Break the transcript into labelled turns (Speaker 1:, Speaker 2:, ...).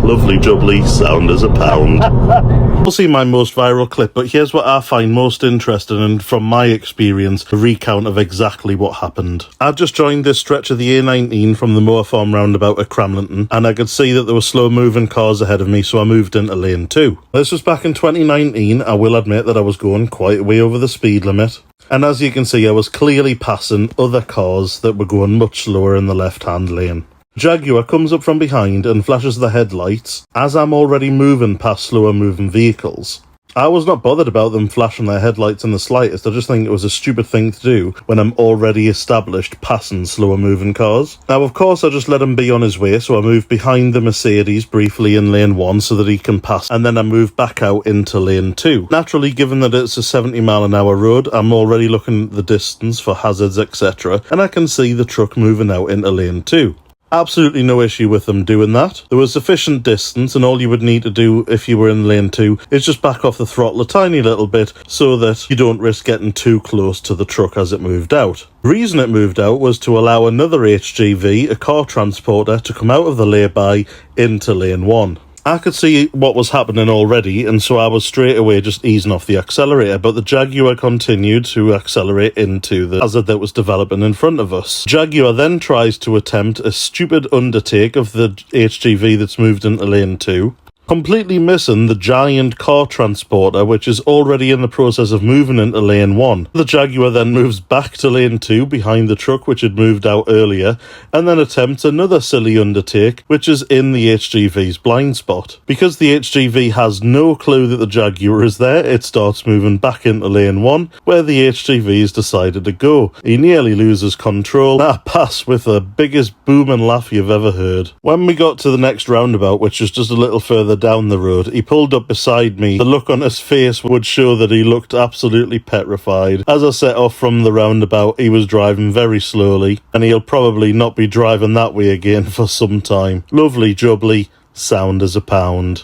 Speaker 1: Lovely jubbly, sound as a pound. You'll see my most viral clip, but here's what I find most interesting and, from my experience, a recount of exactly what happened. I just joined this stretch of the A19 from the Moor Farm roundabout at Cramlington, and I could see that there were slow moving cars ahead of me, so I moved into lane 2. This was back in 2019. I will admit that I was going quite way over the speed limit. And as you can see, I was clearly passing other cars that were going much slower in the left-hand lane. Jaguar comes up from behind and flashes the headlights as I'm already moving past slower moving vehicles. I was not bothered about them flashing their headlights in the slightest. I just think it was a stupid thing to do when I'm already established passing slower moving cars. Now, of course, I just let him be on his way, so I moved behind the Mercedes briefly in lane 1 so that he can pass, and then I moved back out into lane 2. Naturally, given that it's a 70-mile-an-hour road, I'm already looking at the distance for hazards, etc., and I can see the truck moving out into lane 2. Absolutely no issue with them doing that. There was sufficient distance, and all you would need to do if you were in lane 2 is just back off the throttle a tiny little bit so that you don't risk getting too close to the truck as it moved out. The reason it moved out was to allow another HGV, a car transporter, to come out of the lay-by into lane 1. I could see what was happening already, and so I was straight away just easing off the accelerator, but the Jaguar continued to accelerate into the hazard that was developing in front of us. Jaguar then tries to attempt a stupid undertake of the HGV that's moved into lane 2, completely missing the giant car transporter which is already in the process of moving into lane 1. The Jaguar then moves back to lane 2 behind the truck which had moved out earlier, and then attempts another silly undertake which is in the HGV's blind spot. Because the HGV has no clue that the Jaguar is there, it starts moving back into lane 1 where the HGV has decided to go. He nearly loses control. I pass with the biggest boom and laugh you've ever heard. When we got to the next roundabout, which is just a little further down the road, he pulled up beside me. The look on his face would show that he looked absolutely petrified. As I set off from the roundabout, he was driving very slowly, and he'll probably not be driving that way again for some time. Lovely jubbly, sound as a pound.